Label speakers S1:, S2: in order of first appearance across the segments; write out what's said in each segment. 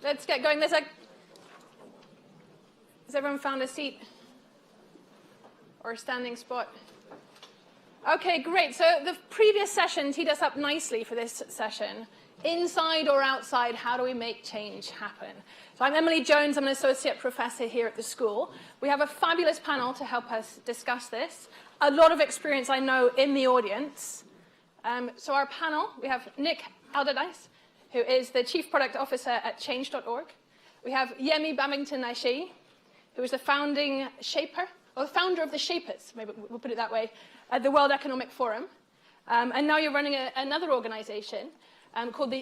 S1: let's get going. Has everyone found a seat or a standing spot? Okay, great. So the previous session teed us up nicely for this session. Inside or outside, how do we make change happen? So I'm Emily Jones. I'm an associate professor here at the school. We have a fabulous panel to help us discuss this. A lot of experience, I know, in the audience. So our panel, we have Nick Allardice, who is the Chief Product Officer at change.org. We have Yemi Babington-Ashaye, who is the founding shaper, or the founder of the Shapers, maybe we'll put it that way, at the World Economic Forum. And now you're running another organization called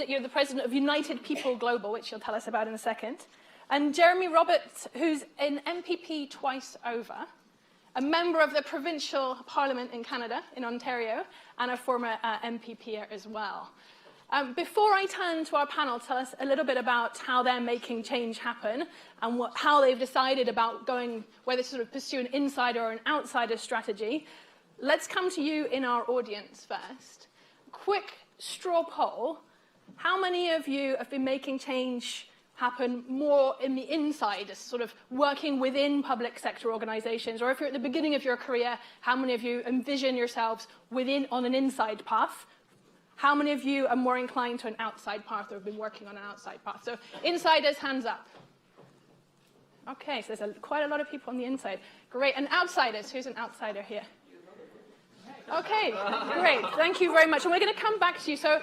S1: you're the president of United People Global, which you'll tell us about in a second. And Jeremy Roberts, who's an MPP twice over, a member of the Provincial Parliament in Canada, in Ontario, and a former MPP as well. Before I turn to our panel, tell us a little bit about how they're making change happen and how they've decided about whether to sort of pursue an insider or an outsider strategy. Let's come to you in our audience first. Quick straw poll. How many of you have been making change happen more in the inside, as sort of working within public sector organizations? Or if you're at the beginning of your career, how many of you envision yourselves on an inside path? How many of you are more inclined to an outside path or have been working on an outside path? So insiders, hands up. Okay, so there's quite a lot of people on the inside. Great. And outsiders, who's an outsider here? Okay, great. Thank you very much. And we're going to come back to you. So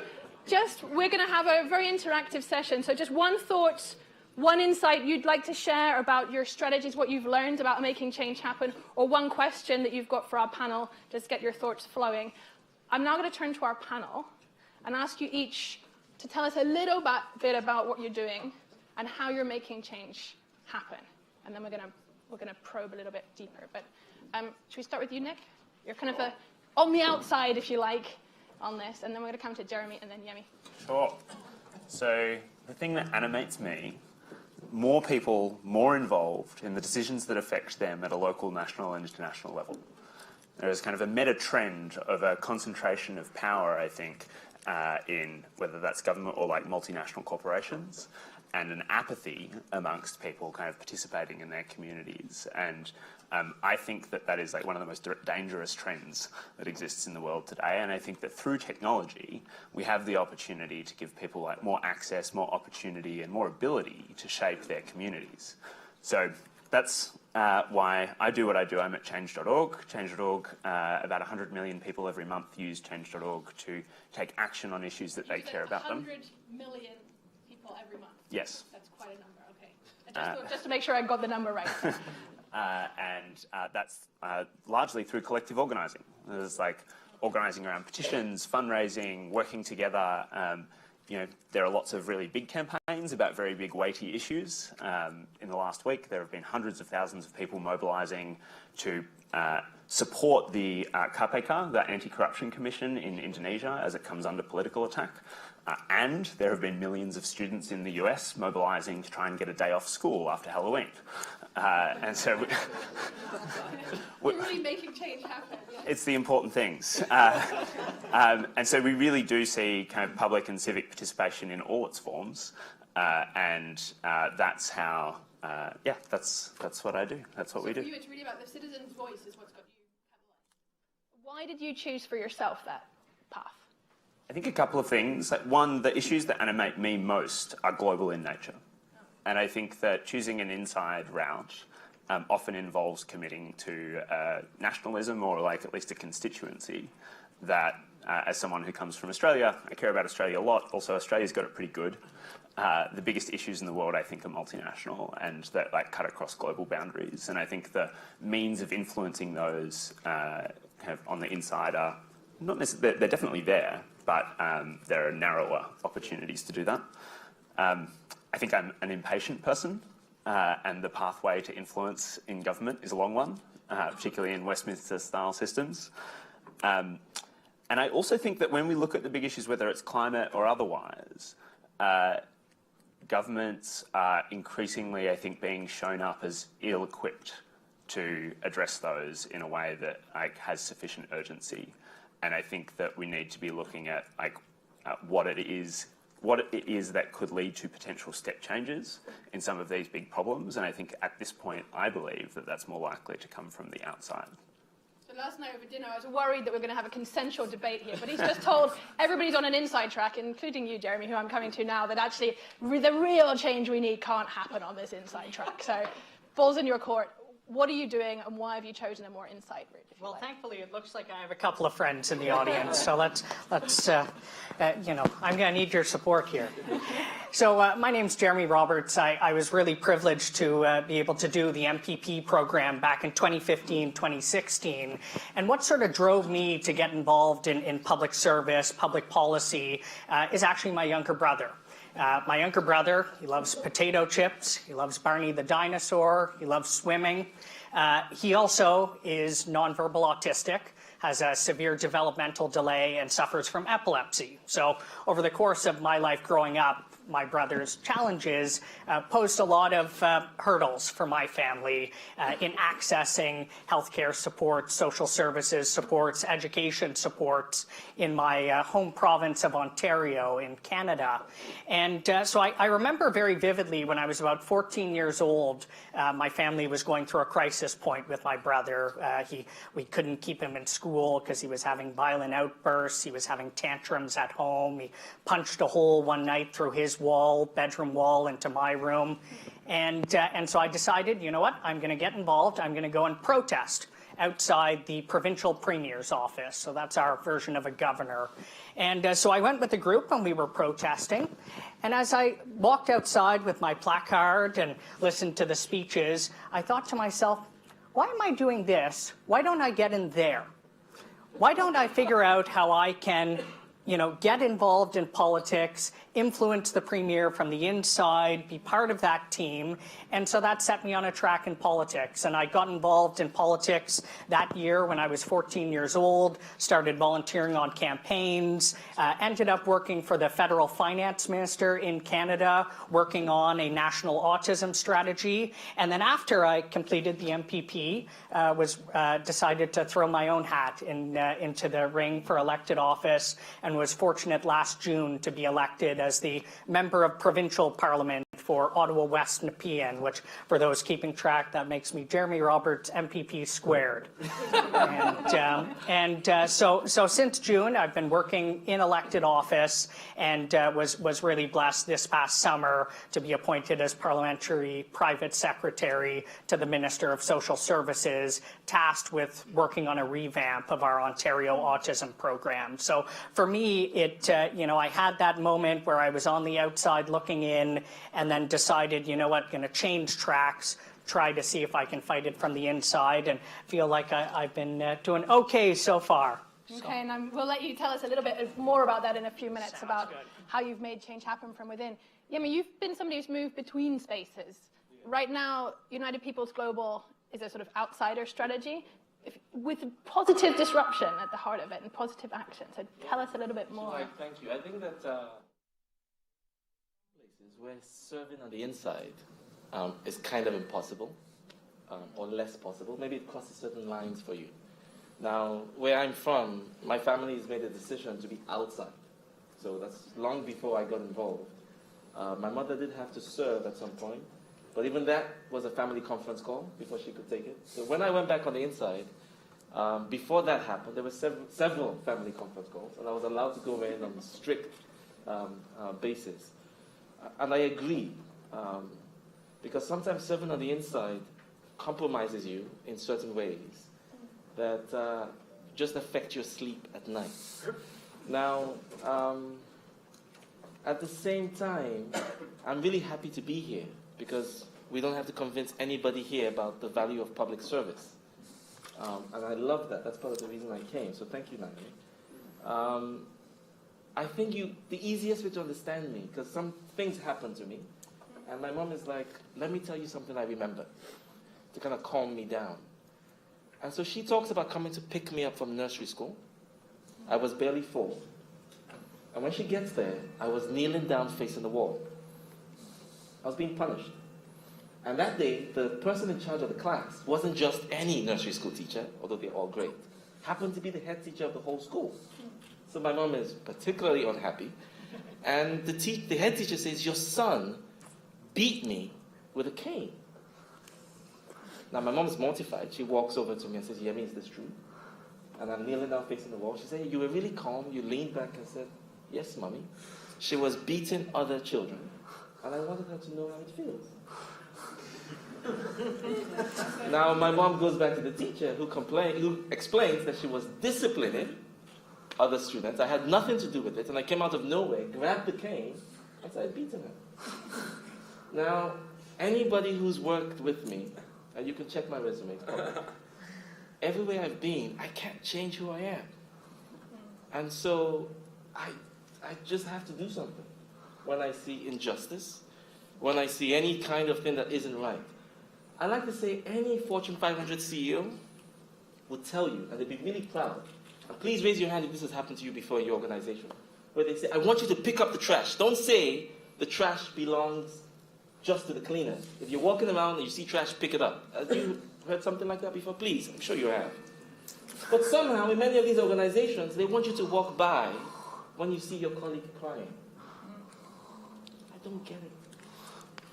S1: we're going to have a very interactive session. So just one thought, one insight you'd like to share about your strategies, what you've learned about making change happen, or one question that you've got for our panel. Just get your thoughts flowing. I'm now going to turn to our panel and ask you each to tell us a little bit about what you're doing and how you're making change happen. And then we're going to probe a little bit deeper. But should we start with you, Nick? You're kind of on the outside, if you like, on this. And then we're going to come to Jeremy and then Yemi.
S2: Sure. So the thing that animates me, more people, more involved in the decisions that affect them at a local, national and international level. There is kind of a meta trend of a concentration of power, I think, in whether that's government or like multinational corporations, and an apathy amongst people kind of participating in their communities. And I think that is like one of the most dangerous trends that exists in the world today. And I think that through technology, we have the opportunity to give people like more access, more opportunity, and more ability to shape their communities. So that's why I do what I do. I'm at change.org. Change.org, about 100 million people every month use change.org to take action on issues that they care about them.
S1: 100 million people every month?
S2: Yes.
S1: That's quite a number, okay. Just to make sure I got the number right.
S2: That's largely through collective organising. There's like organising around petitions, fundraising, working together. There are lots of really big campaigns about very big, weighty issues. In the last week, there have been hundreds of thousands of people mobilising to support the KPK, the Anti-Corruption Commission in Indonesia, as it comes under political attack. And there have been millions of students in the US mobilising to try and get a day off school after Halloween. And so
S1: we're really making change happen. Yeah.
S2: It's the important things. And so we really do see kind of public and civic participation in all its forms. That's how, that's what I do. That's what we do.
S1: For you, it's really about the citizen's voice is what's got you catalysed. Why did you choose for yourself that path?
S2: I think a couple of things. One, the issues that animate me most are global in nature. And I think that choosing an inside route often involves committing to nationalism or like at least a constituency that, as someone who comes from Australia, I care about Australia a lot. Also, Australia's got it pretty good. The biggest issues in the world, I think, are multinational and that like cut across global boundaries. And I think the means of influencing those kind of on the inside are not necessarily, they're definitely there, but there are narrower opportunities to do that. I think I'm an impatient person, and the pathway to influence in government is a long one, particularly in Westminster-style systems. And I also think that when we look at the big issues, whether it's climate or otherwise, governments are increasingly, I think, being shown up as ill-equipped to address those in a way that has sufficient urgency. And I think that we need to be looking at what it is what it is that could lead to potential step changes in some of these big problems. And I think at this point, I believe that that's more likely to come from the outside.
S1: So last night over dinner, I was worried that we were going to have a consensual debate here, but he's just told everybody's on an inside track, including you, Jeremy, who I'm coming to now, that actually the real change we need can't happen on this inside track. So ball's in your court. What are you doing, and why have you chosen a more inside route?
S3: Well, thankfully, it looks like I have a couple of friends in the audience, so let's you know, I'm going to need your support here. So my name's Jeremy Roberts. I was really privileged to be able to do the MPP program back in 2015, 2016. And what sort of drove me to get involved in public service, public policy, is actually my younger brother. My younger brother, he loves potato chips, he loves Barney the dinosaur, he loves swimming. He also is nonverbal autistic, has a severe developmental delay, and suffers from epilepsy. So over the course of my life growing up, my brother's challenges posed a lot of hurdles for my family in accessing healthcare supports, social services supports, education supports in my home province of Ontario in Canada. And so I remember very vividly when I was about 14 years old, my family was going through a crisis point with my brother. We couldn't keep him in school because he was having violent outbursts. He was having tantrums at home. He punched a hole one night through his bedroom wall into my room. And so I decided, you know what, I'm going to get involved. I'm going to go and protest outside the provincial premier's office. So that's our version of a governor. And so I went with the group and we were protesting. And as I walked outside with my placard and listened to the speeches, I thought to myself, why am I doing this? Why don't I get in there? Why don't I figure out how I can, you know, get involved in politics, influence the premier from the inside, be part of that team. And so that set me on a track in politics. And I got involved in politics that year when I was 14 years old, started volunteering on campaigns, ended up working for the federal finance minister in Canada, working on a national autism strategy. And then after I completed the MPP, decided to throw my own hat into the ring for elected office, and was fortunate last June to be elected as the member of Provincial Parliament for Ottawa West Nepean, which, for those keeping track, that makes me Jeremy Roberts MPP squared. So since June, I've been working in elected office, and was really blessed this past summer to be appointed as Parliamentary Private Secretary to the Minister of Social Services, tasked with working on a revamp of our Ontario autism program. So for me, I had that moment where I was on the outside looking in, and then decided, you know what, going to change tracks, try to see if I can fight it from the inside, and feel like I've been doing okay so far.
S1: Okay, and we'll let you tell us a little bit more about that in a few minutes, about how you've made change happen from within. Yemi, you've been somebody who's moved between spaces. Right now, United People's Global is a sort of outsider strategy with positive disruption at the heart of it and positive action. So tell us a little bit more.
S4: Thank you. I think that places where serving on the inside is kind of impossible or less possible. Maybe it crosses certain lines for you. Now, where I'm from, my family has made a decision to be outside. So that's long before I got involved. My mother did have to serve at some point, but even that was a family conference call before she could take it. So when I went back on the inside, before that happened, there were several family conference calls, and I was allowed to go in on a strict basis. And I agree, because sometimes serving on the inside compromises you in certain ways that just affect your sleep at night. Now, at the same time, I'm really happy to be here because we don't have to convince anybody here about the value of public service. And I love that. That's part of the reason I came. So thank you, Nani. I think the easiest way to understand me, because some things happen to me, and my mom is like, let me tell you something I remember, to kind of calm me down. And so she talks about coming to pick me up from nursery school. I was barely 4. And when she gets there, I was kneeling down facing the wall. I was being punished. And that day, the person in charge of the class wasn't just any nursery school teacher, although they're all great, happened to be the head teacher of the whole school. So my mom is particularly unhappy. And the head teacher says, your son beat me with a cane. Now, my mom's mortified. She walks over to me and says, Yemi, is this true? And I'm kneeling down facing the wall. She said, you were really calm. You leaned back and said, yes, mommy. She was beating other children. And I wanted her to know how it feels. Now, my mom goes back to the teacher who explains that she was disciplining other students. I had nothing to do with it. And I came out of nowhere, grabbed the cane, and started beating her. Now, anybody who's worked with me, and you can check my resume, everywhere I've been, I can't change who I am. And so I just have to do something. When I see injustice, when I see any kind of thing that isn't right. I like to say any Fortune 500 CEO would tell you, and they'd be really proud, and please raise your hand if this has happened to you before in your organization, where they say, I want you to pick up the trash. Don't say the trash belongs just to the cleaner. If you're walking around and you see trash, pick it up. Have you heard something like that before? Please, I'm sure you have. But somehow, in many of these organizations, they want you to walk by when you see your colleague crying. I don't get it.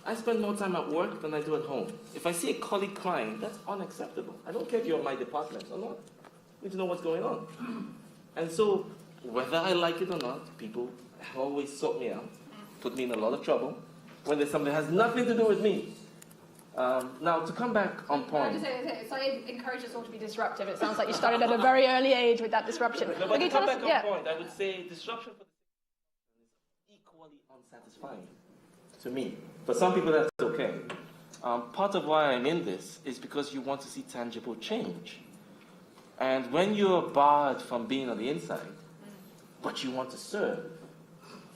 S4: I spend more time at work than I do at home. If I see a colleague crying, that's unacceptable. I don't care if you're in my department or not. I need to know what's going on. And so, whether I like it or not, people have always sought me out, put me in a lot of trouble, when there's something that has nothing to do with me. Now, to come back on point.
S1: So I encourage us all to be disruptive. It sounds like you started at a very early age with that disruption.
S4: No, but to come back on point, I would say disruption for the is equally unsatisfying to me. For some people, that's okay. Part of why I'm in this is because you want to see tangible change. And when you're barred from being on the inside, but you want to serve,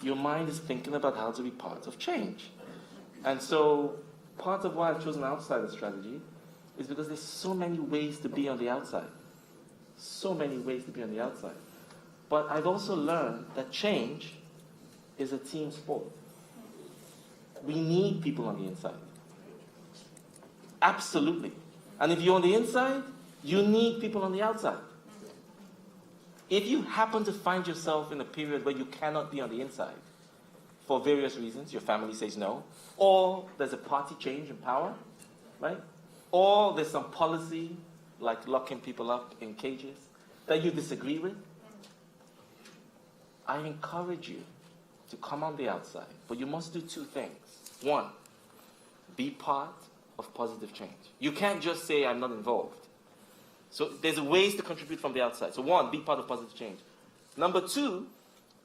S4: your mind is thinking about how to be part of change. And so part of why I've chosen outsider strategy is because there's so many ways to be on the outside. So many ways to be on the outside. But I've also learned that change is a team sport. We need people on the inside. Absolutely. And if you're on the inside, you need people on the outside. If you happen to find yourself in a period where you cannot be on the inside, for various reasons, your family says no, or there's a party change in power, right? Or there's some policy, like locking people up in cages, that you disagree with, I encourage you to come on the outside, but you must do two things. One, be part of positive change. You can't just say, I'm not involved. So there's ways to contribute from the outside. So one, be part of positive change. Number two,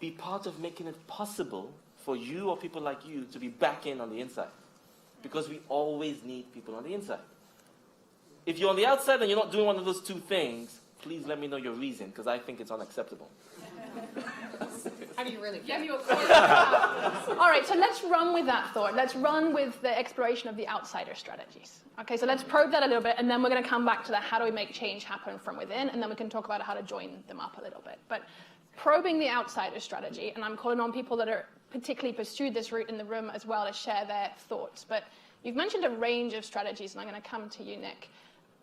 S4: be part of making it possible for you or people like you to be back in on the inside. Because we always need people on the inside. If you're on the outside and you're not doing one of those two things, please let me know your reason, because I think it's unacceptable.
S3: How do you really
S1: Give you a quarter. All right, so let's run with that thought. Let's run with the exploration of the outsider strategies. Okay, so let's probe that a little bit, and then we're going to come back to the how do we make change happen from within, and then we can talk about how to join them up a little bit. But probing the outsider strategy, and I'm calling on people that are particularly pursued this route in the room as well to share their thoughts. But you've mentioned a range of strategies, and I'm going to come to you, Nick.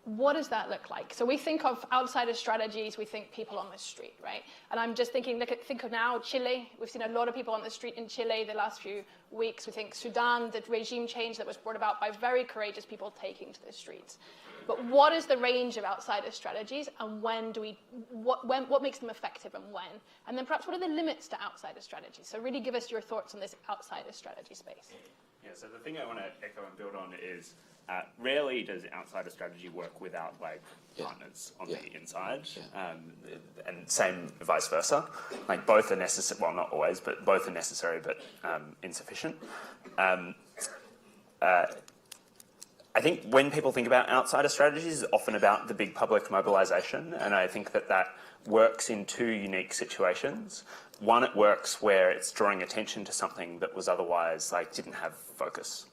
S1: What does that look like? So we think of outsider strategies, we think people on the street, right? And I'm just thinking, think of now Chile. We've seen a lot of people on the street in Chile the last few weeks. We think Sudan, the regime change that was brought about by very courageous people taking to the streets. But what is the range of outsider strategies, and when do we, what makes them effective and when? And then perhaps what are the limits to outsider strategies? So really give us your thoughts on this outsider strategy space.
S2: Yeah, so the thing I want to echo and build on is rarely does outsider strategy work without partners on the inside, and same vice versa. Like both are necessary. Well, not always, but both are necessary, but insufficient. I think when people think about outsider strategies, it's often about the big public mobilisation, and I think that works in two unique situations. One, it works where it's drawing attention to something that was otherwise didn't have focus.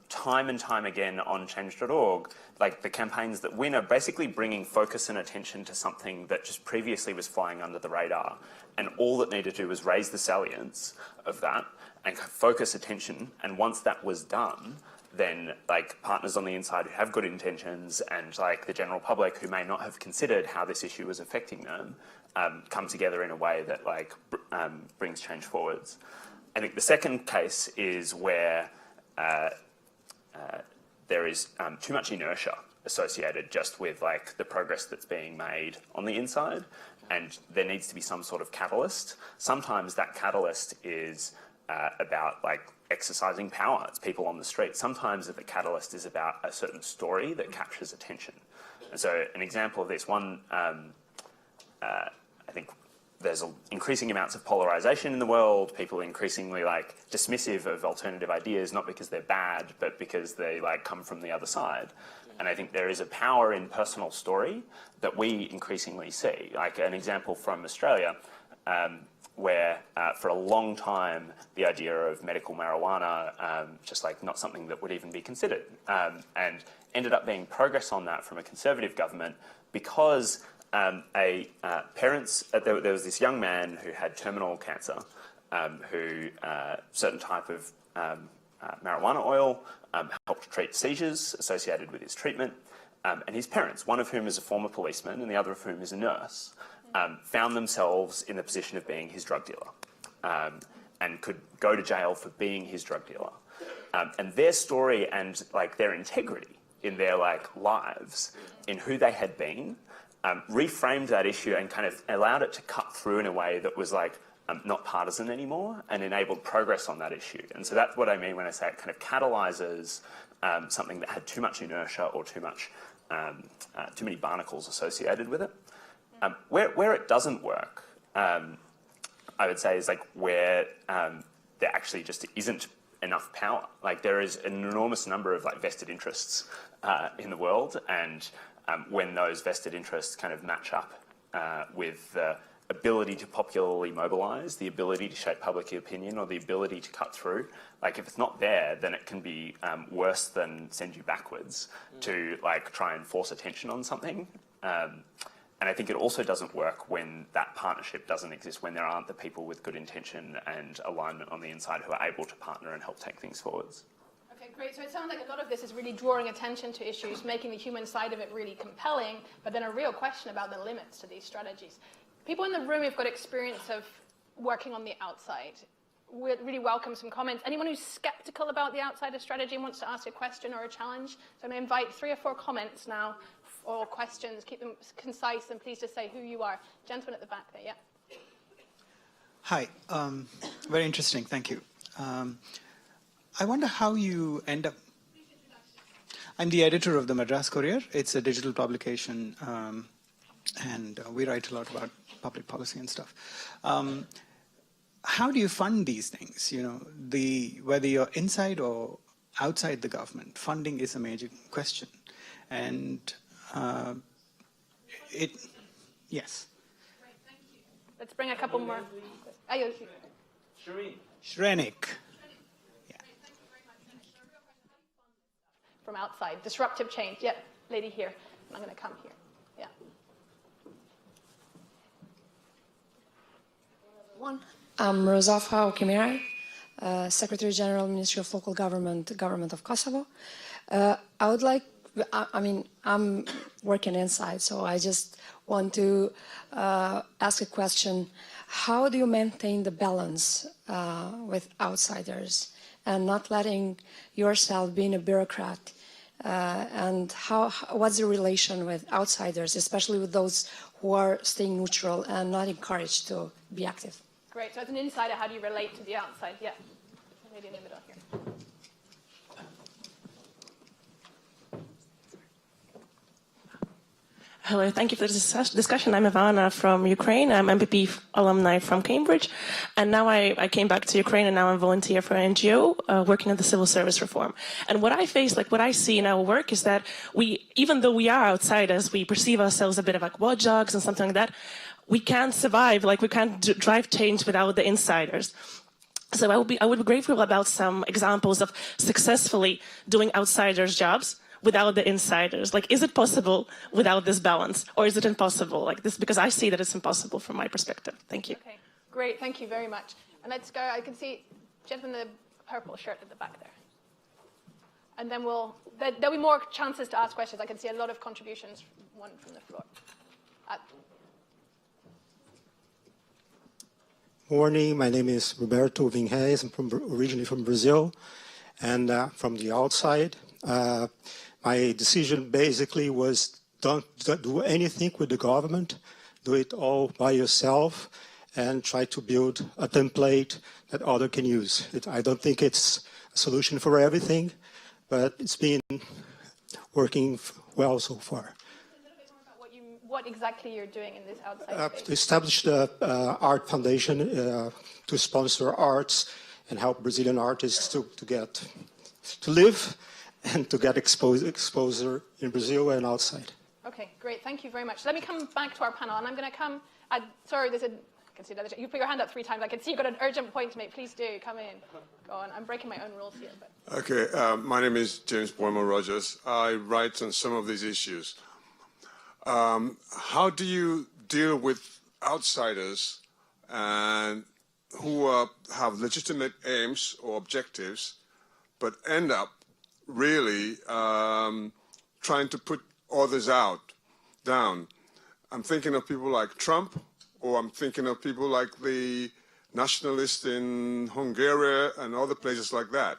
S2: Time and time again on change.org, the campaigns that win are basically bringing focus and attention to something that just previously was flying under the radar. And all that needed to do was raise the salience of that and focus attention. And once that was done, then partners on the inside who have good intentions and the general public who may not have considered how this issue was affecting them come together in a way that brings change forwards. I think the second case is where there is too much inertia associated just with the progress that's being made on the inside, and there needs to be some sort of catalyst. Sometimes that catalyst is about exercising power. It's people on the street. Sometimes the catalyst is about a certain story that captures attention. And so an example of this, I think there's increasing amounts of polarisation in the world, people increasingly dismissive of alternative ideas, not because they're bad, but because they come from the other side. And I think there is a power in personal story that we increasingly see. An example from Australia, where for a long time the idea of medical marijuana just not something that would even be considered, and ended up being progress on that from a Conservative government because there was this young man who had terminal cancer, who certain type of marijuana oil helped treat seizures associated with his treatment, and his parents, one of whom is a former policeman and the other of whom is a nurse, found themselves in the position of being his drug dealer, and could go to jail for being his drug dealer. And their story and their integrity in their lives, in who they had been, reframed that issue and kind of allowed it to cut through in a way that was not partisan anymore and enabled progress on that issue. And so that's what I mean when I say it kind of catalyses something that had too much inertia or too many barnacles associated with it. Where it doesn't work, I would say, is where there actually just isn't enough power. There is an enormous number of vested interests in the world, and when those vested interests kind of match up with the ability to popularly mobilise, the ability to shape public opinion, or the ability to cut through, if it's not there, then it can be worse than send you backwards to try and force attention on something. And I think it also doesn't work when that partnership doesn't exist, when there aren't the people with good intention and alignment on the inside who are able to partner and help take things forwards.
S1: Okay, great. So it sounds like a lot of this is really drawing attention to issues, making the human side of it really compelling, but then a real question about the limits to these strategies. People in the room who've got experience of working on the outside, we'd really welcome some comments. Anyone who's skeptical about the outsider strategy and wants to ask a question or a challenge, so I'm going to invite 3 or 4 comments now, or questions. Keep them concise, and please just say who you are. Gentleman at the back there, yeah.
S5: Hi, very interesting, thank you. I wonder how you end up... I'm the editor of the Madras Courier. It's a digital publication, and we write a lot about public policy and stuff. How do you fund these things? Whether you're inside or outside the government, funding is a major question. And yes.
S1: Great, thank you. Let's bring a couple more.
S5: Shrenik.
S1: From outside, disruptive change. Yep, lady here. I'm going to come here. Yeah.
S6: I'm Rosafa Okimirai, Secretary General, Ministry of Local Government, Government of Kosovo. I'm working inside, so I just want to ask a question. How do you maintain the balance with outsiders and not letting yourself being a bureaucrat? And what's the relation with outsiders, especially with those who are staying neutral and not encouraged to be active?
S1: Great. So as an insider, how do you relate to the outside? Yeah. Maybe in the middle here.
S7: Hello, thank you for this discussion. I'm Ivana from Ukraine. I'm MPP alumni from Cambridge. And now I came back to Ukraine, and now I'm a volunteer for an NGO working on the civil service reform. And what I face, what I see in our work is that even though we are outsiders, we perceive ourselves a bit of watchdogs and something like that. We can't survive, we can't drive change without the insiders. So I would be grateful about some examples of successfully doing outsiders' jobs without the insiders. Is it possible without this balance, or is it impossible this? Because I see that it's impossible from my perspective. Thank you.
S1: Okay, great. Thank you very much. And let's go. I can see gentleman in the purple shirt at the back there. And then there'll be more chances to ask questions. I can see a lot of contributions, one from the floor.
S8: morning. My name is Roberto Vinay. I'm originally from Brazil, and from the outside. My decision basically was don't do anything with the government, do it all by yourself, and try to build a template that others can use. I don't think it's a solution for everything, but it's been working well so far.
S1: A little bit more about what exactly you're doing in this outside space.
S8: To establish the Art Foundation to sponsor arts and help Brazilian artists to live and to get exposure in Brazil and outside.
S1: Okay, great. Thank you very much. Let me come back to our panel, and I'm going to come. Sorry, I can see another. You put your hand up 3 times. I can see you've got an urgent point to make. Please do come in. Go on. I'm breaking my own rules here. But.
S9: Okay, my name is James Boyman Rogers. I write on some of these issues. How do you deal with outsiders and who have legitimate aims or objectives, but end up really trying to put others down? I'm thinking of people like Trump, or I'm thinking of people like the nationalists in Hungary and other places like that.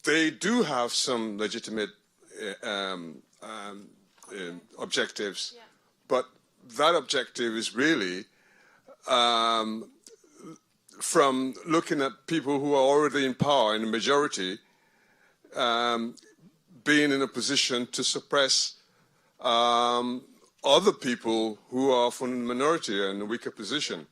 S9: They do have some legitimate objectives, yeah. But that objective is really from looking at people who are already in power in the majority, being in a position to suppress other people who are from the minority and a weaker position.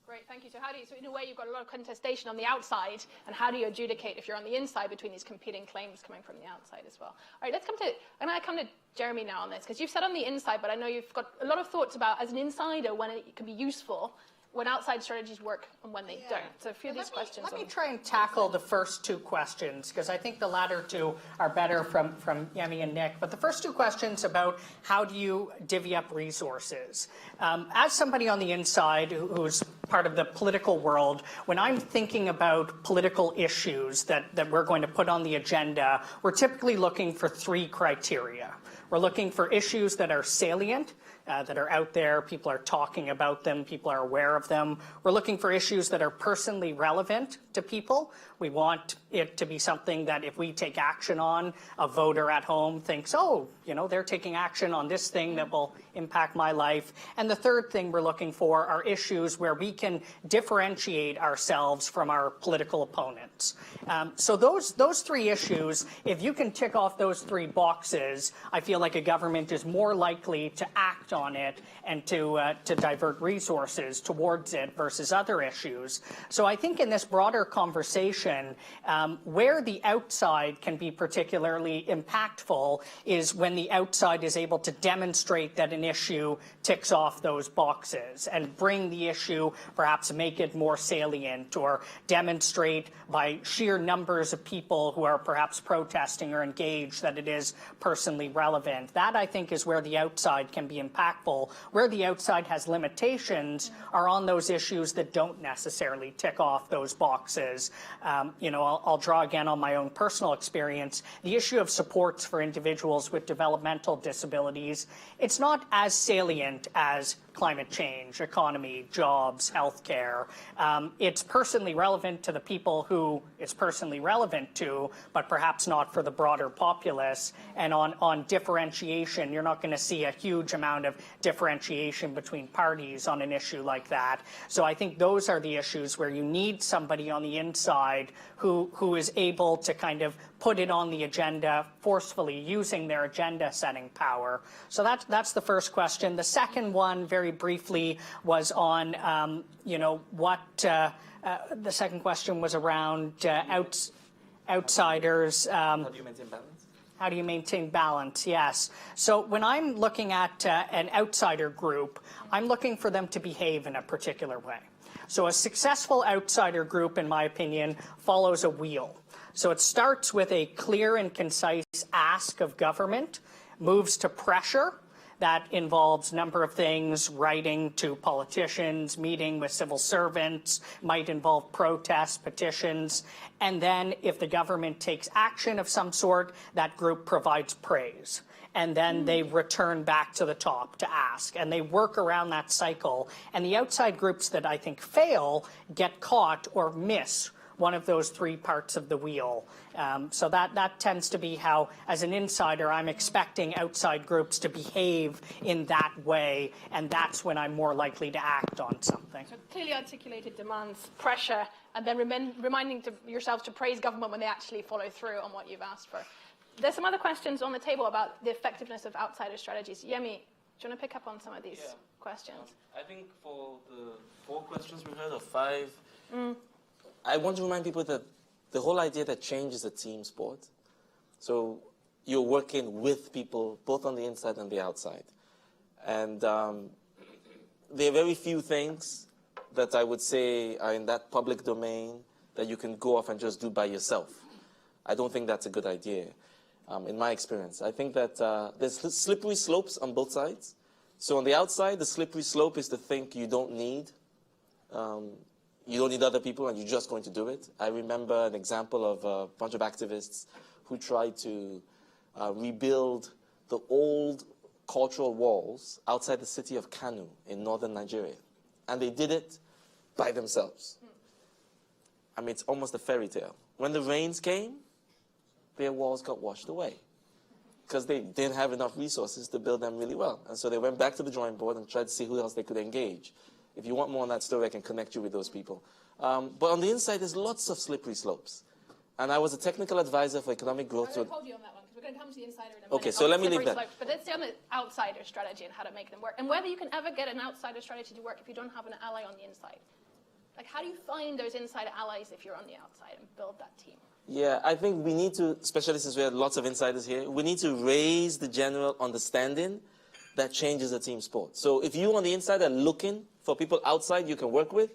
S1: Great, thank you. So in a way, you've got a lot of contestation on the outside, and how do you adjudicate if you're on the inside between these competing claims coming from the outside as well? All right, I'm going to come to Jeremy now on this, because you've said on the inside, but I know you've got a lot of thoughts about, as an insider, when it can be useful, when outside strategies work and when they don't. So a few of these questions.
S3: Let me try and tackle the first 2 questions, because I think the latter 2 are better from Yemi and Nick. But the first 2 questions about how do you divvy up resources. As somebody on the inside who's part of the political world, when I'm thinking about political issues that we're going to put on the agenda, we're typically looking for 3 criteria. We're looking for issues that are salient, that are out there, people are talking about them, people are aware of them. We're looking for issues that are personally relevant to people. We want it to be something that if we take action on, a voter at home thinks, oh, they're taking action on this thing that will impact my life. And the third thing we're looking for are issues where we can differentiate ourselves from our political opponents. So those 3 issues, if you can tick off those 3 boxes, I feel like a government is more likely to act on it and to divert resources towards it versus other issues. So I think in this broader conversation, where the outside can be particularly impactful is when the outside is able to demonstrate that an issue ticks off those boxes and bring the issue, perhaps make it more salient, or demonstrate by sheer numbers of people who are perhaps protesting or engaged that it is personally relevant. That, I think, is where the outside can be impactful. Where the outside has limitations are on those issues that don't necessarily tick off those boxes. I'll draw again on my own personal experience. The issue of supports for individuals with developmental disabilities, it's not as salient as climate change, economy, jobs, healthcare. It's personally relevant to the people who it's personally relevant to, but perhaps not for the broader populace. And on differentiation, you're not going to see a huge amount of differentiation between parties on an issue like that. So I think those are the issues where you need somebody on the inside who is able to kind of put it on the agenda forcefully, using their agenda-setting power. So that's the first question. The second one, very briefly, was on, the second question was around outsiders.
S4: How do you maintain balance?
S3: How do you maintain balance? Yes. So when I'm looking at an outsider group, I'm looking for them to behave in a particular way. So a successful outsider group, in my opinion, follows a wheel. So it starts with a clear and concise ask of government, moves to pressure. That involves a number of things, writing to politicians, meeting with civil servants, might involve protests, petitions. And then if the government takes action of some sort, that group provides praise. and then they return back to the top to ask, and they work around that cycle. And the outside groups that I think fail get caught or miss one of those three parts of the wheel. So that tends to be how, as an insider, I'm expecting outside groups to behave in that way, and that's when I'm more likely to act on something.
S1: So clearly articulated demands, pressure, and then reminding yourselves to praise government when they actually follow through on what you've asked for. There's some other questions on the table about the effectiveness of outsider strategies. Yemi, do you want to pick up on some of these questions?
S4: I think for the 4 questions we heard, or 5, I want to remind people that the whole idea that change is a team sport. So you're working with people, both on the inside and the outside. And there are very few things that I would say are in that public domain that you can go off and just do by yourself. I don't think that's a good idea, in my experience. I think that there's slippery slopes on both sides. So on the outside, the slippery slope is to think you don't need other people and you're just going to do it. I remember an example of a bunch of activists who tried to rebuild the old cultural walls outside the city of Kano in northern Nigeria. And they did it by themselves. I mean, it's almost a fairy tale. When the rains came, their walls got washed away because they didn't have enough resources to build them really well. And so they went back to the drawing board and tried to see who else they could engage. If you want more on that story, I can connect you with those people. But on the inside, there's lots of slippery slopes. And I was a technical advisor for economic growth.
S1: I'm going to hold you on that one, because we're going to come to the insider in a minute.
S4: Okay, so let me leave that.
S1: Slopes, but let's stay on the outsider strategy and how to make them work. And whether you can ever get an outsider strategy to work if you don't have an ally on the inside. Like, how do you find those insider allies if you're on the outside and build that team?
S4: Yeah, I think we need to, especially since we have lots of insiders here, we need to raise the general understanding that change is a team sport. So if you on the inside are looking for people outside you can work with,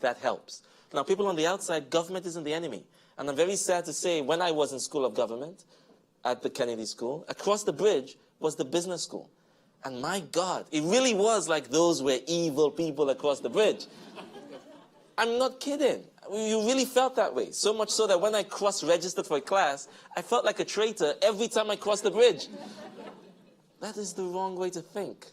S4: that helps. Now, people on the outside, government isn't the enemy. And I'm very sad to say, when I was in School of Government at the Kennedy School, across the bridge was the business school. And my God, it really was like those were evil people across the bridge. I'm not kidding. You really felt that way. So much so that when I cross-registered for a class, I felt like a traitor every time I crossed the bridge. That is the wrong way to think.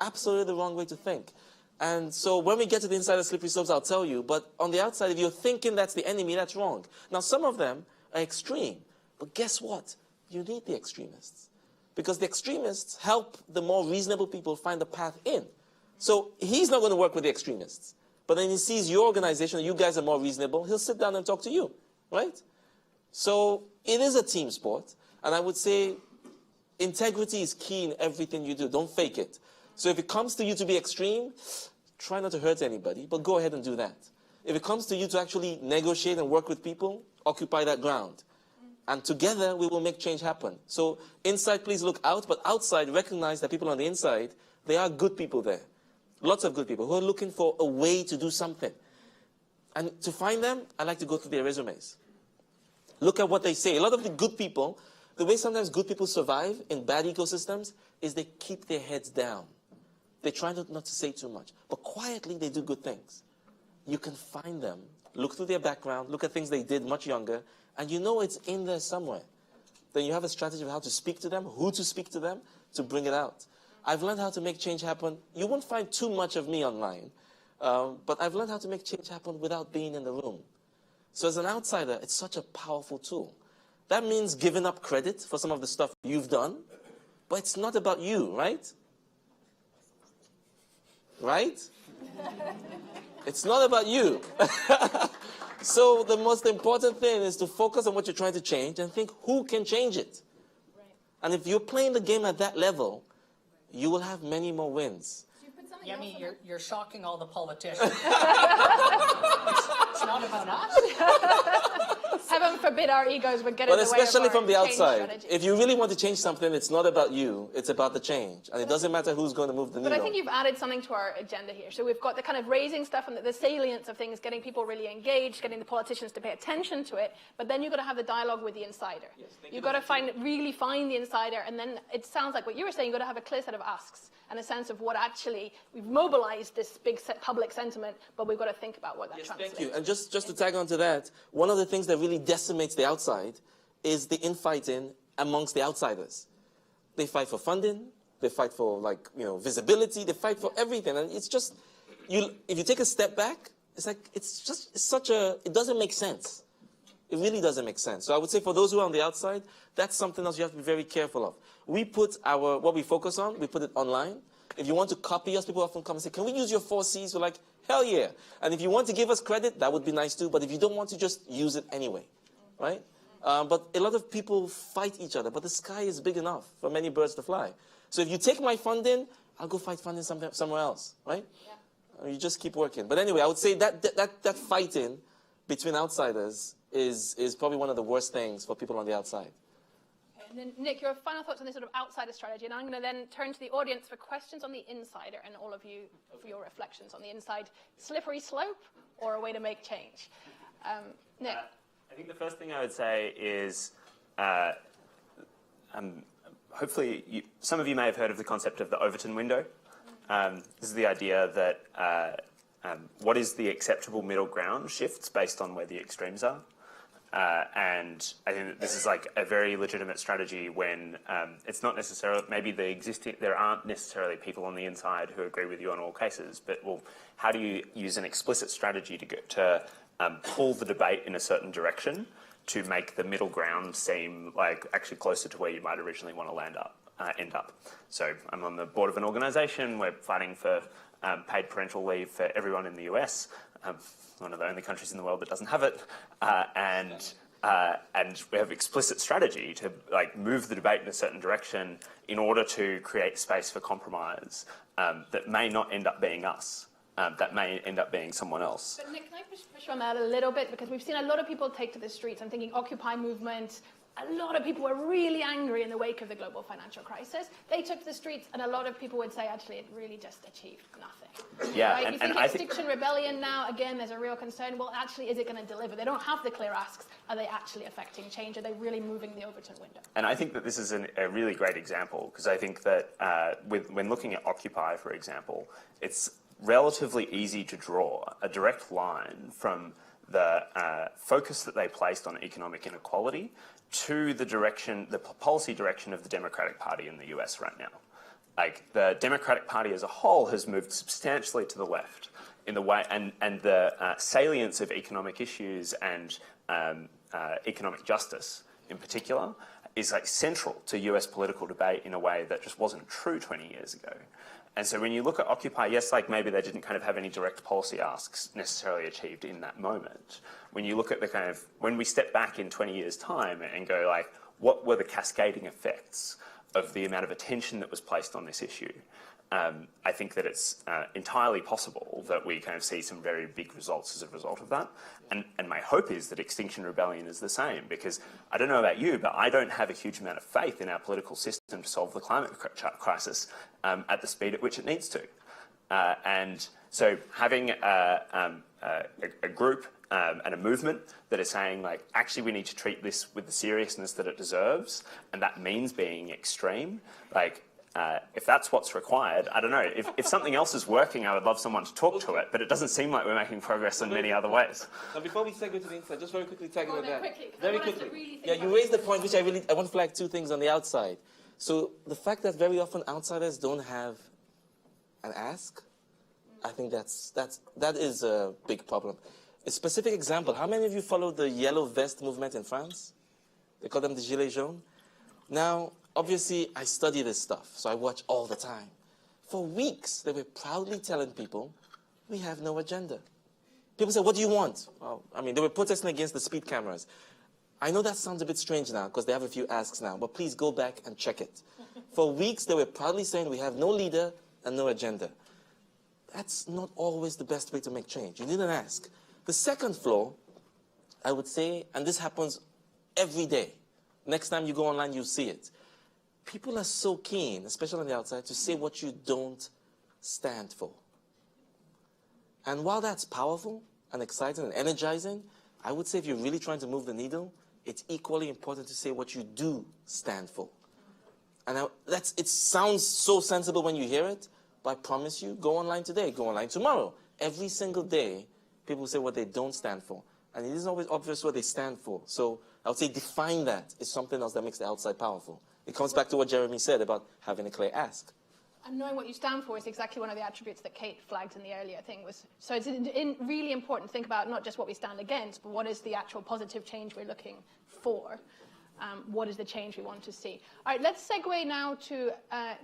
S4: Absolutely the wrong way to think. And so when we get to the inside of slippery slopes, I'll tell you. But on the outside, if you're thinking that's the enemy, that's wrong. Now, some of them are extreme. But guess what? You need the extremists. Because the extremists help the more reasonable people find a path in. So he's not going to work with the extremists. But then he sees your organization, you guys are more reasonable, he'll sit down and talk to you, right? So it is a team sport. And I would say integrity is key in everything you do. Don't fake it. So if it comes to you to be extreme, try not to hurt anybody, but go ahead and do that. If it comes to you to actually negotiate and work with people, occupy that ground. And together, we will make change happen. So inside, please look out, but outside, recognize that people on the inside, there are good people there. Lots of good people who are looking for a way to do something. And to find them, I like to go through their resumes. Look at what they say. A lot of the good people, the way sometimes good people survive in bad ecosystems is they keep their heads down. They try not to say too much. But quietly, they do good things. You can find them, look through their background, look at things they did much younger, and you know it's in there somewhere. Then you have a strategy of how to speak to them, who to speak to them, to bring it out. I've learned how to make change happen. You won't find too much of me online, but I've learned how to make change happen without being in the room. So as an outsider, it's such a powerful tool. That means giving up credit for some of the stuff you've done, but it's not about you, right? Right? It's not about you. So the most important thing is to focus on what you're trying to change and think who can change it. And if you're playing the game at that level, you will have many more wins.
S3: Yemi, you're shocking all the politicians. It's not about us.
S1: Heaven forbid our egos would get in the way of
S4: But especially from the
S1: change
S4: outside,
S1: strategy.
S4: if you really want to change something, it's not about you, it's about the change. And it doesn't matter who's going to move the needle.
S1: But I think you've added something to our agenda here. So we've got the kind of raising stuff and the salience of things, getting people really engaged, getting the politicians to pay attention to it. But then you've got to have the dialogue with the insider. Yes, you've got to really find the insider. And then it sounds like what you were saying, you've got to have a clear set of asks and a sense of what actually, we've mobilized this big public sentiment, but we've got to think about what that translates.
S4: Thank you. And just to tag on to that, one of the things that really decimates the outside is the infighting amongst the outsiders. They fight for funding. They fight for, like, visibility. They fight for everything. And it's just, if you take a step back, it's like, it doesn't make sense. It really doesn't make sense. So I would say for those who are on the outside, that's something else you have to be very careful of. We put what we focus on, we put it online. If you want to copy us, people often come and say, can we use your 4 Cs? We're like, hell yeah. And if you want to give us credit, that would be nice too. But if you don't want to, just use it anyway, right? But a lot of people fight each other. But the sky is big enough for many birds to fly. So if you take my funding, I'll go fight funding somewhere else, right? Yeah. You just keep working. But anyway, I would say that fighting between outsiders is probably one of the worst things for people on the outside.
S1: And then, Nick, your final thoughts on this sort of outsider strategy, and I'm going to then turn to the audience for questions on the insider, and all of you for your reflections on the inside. Slippery slope or a way to make change? Nick?
S2: I think the first thing I would say is, hopefully, some of you may have heard of the concept of the Overton Window. This is the idea that what is the acceptable middle ground shifts based on where the extremes are. And I think that this is like a very legitimate strategy when it's not necessarily, maybe there aren't necessarily people on the inside who agree with you on all cases, but well, how do you use an explicit strategy to pull the debate in a certain direction to make the middle ground seem like actually closer to where you might originally want to end up. So I'm on the board of an organisation, we're fighting for paid parental leave for everyone in the US. One of the only countries in the world that doesn't have it, and we have explicit strategy to move the debate in a certain direction in order to create space for compromise that may not end up being us, that may end up being someone else.
S1: But Nick, can I push on that a little bit, because we've seen a lot of people take to the streets. I'm thinking Occupy movement. A lot of people were really angry in the wake of the global financial crisis. They took to the streets, and a lot of people would say, actually, it really just achieved nothing.
S2: Yeah,
S1: right? You think Extinction Rebellion now, again, there's a real concern. Well, actually, is it going to deliver? They don't have the clear asks. Are they actually affecting change? Are they really moving the Overton window?
S2: And I think that this is a really great example, because I think that when looking at Occupy, for example, it's relatively easy to draw a direct line from the focus that they placed on economic inequality to the policy direction of the Democratic Party in the US right now. The Democratic Party as a whole has moved substantially to the left in the way, and the salience of economic issues and economic justice in particular is central to US political debate in a way that just wasn't true 20 years ago. And so when you look at Occupy, yes, maybe they didn't have any direct policy asks necessarily achieved in that moment. When you look at when we step back in 20 years' time and go what were the cascading effects of the amount of attention that was placed on this issue, I think that it's entirely possible that we see some very big results as a result of that. And my hope is that Extinction Rebellion is the same, because I don't know about you, but I don't have a huge amount of faith in our political system to solve the climate crisis at the speed at which it needs to. And so having a group and a movement that is saying, actually we need to treat this with the seriousness that it deserves, and that means being extreme, if that's what's required, I don't know. If something else is working, I would love someone to talk to it, but it doesn't seem like we're making progress in many other ways.
S4: Now, before we segue to the inside, just very quickly tag on that.
S1: Very quickly.
S4: Yeah, you raised the point, which I want to flag two things on the outside. So the fact that very often outsiders don't have an ask, I think that is a big problem. A specific example, how many of you follow the yellow vest movement in France? They call them the Gilets jaunes. Now, obviously, I study this stuff, so I watch all the time. For weeks, they were proudly telling people, we have no agenda. People say, what do you want? Well, they were protesting against the speed cameras. I know that sounds a bit strange now, because they have a few asks now, but please go back and check it. For weeks, they were proudly saying, we have no leader and no agenda. That's not always the best way to make change. You need an ask. The second flaw, I would say, and this happens every day. Next time you go online, you'll see it. People are so keen, especially on the outside, to say what you don't stand for. And while that's powerful and exciting and energizing, I would say if you're really trying to move the needle, it's equally important to say what you do stand for. And it sounds so sensible when you hear it, but I promise you, go online today, go online tomorrow. Every single day, people say what they don't stand for. And it isn't always obvious what they stand for. So I would say define that is something else that makes the outside powerful. It comes back to what Jeremy said about having a clear ask.
S1: And knowing what you stand for is exactly one of the attributes that Kate flagged in the earlier thing. So it's really important to think about not just what we stand against, but what is the actual positive change we're looking for. What is the change we want to see? All right, let's segue now to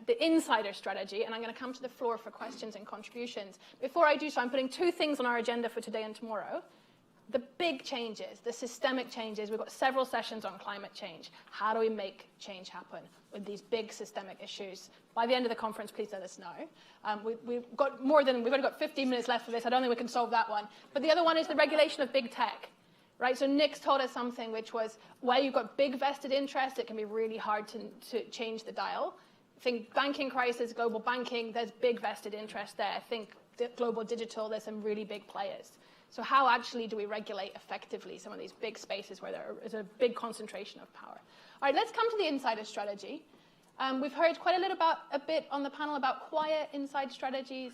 S1: the insider strategy, and I'm going to come to the floor for questions and contributions. Before I do so, I'm putting two things on our agenda for today and tomorrow. The big changes, the systemic changes. We've got several sessions on climate change. How do we make change happen with these big systemic issues? By the end of the conference, please let us know. We've only got 15 minutes left for this. I don't think we can solve that one. But the other one is the regulation of big tech. Right, so Nick's taught us something, which was while you've got big vested interest, it can be really hard to change the dial. I think banking crisis, global banking, there's big vested interest there. I think global digital, there's some really big players. So how actually do we regulate effectively some of these big spaces where there is a big concentration of power? All right, let's come to the insider strategy. We've heard quite a bit on the panel about quiet inside strategies.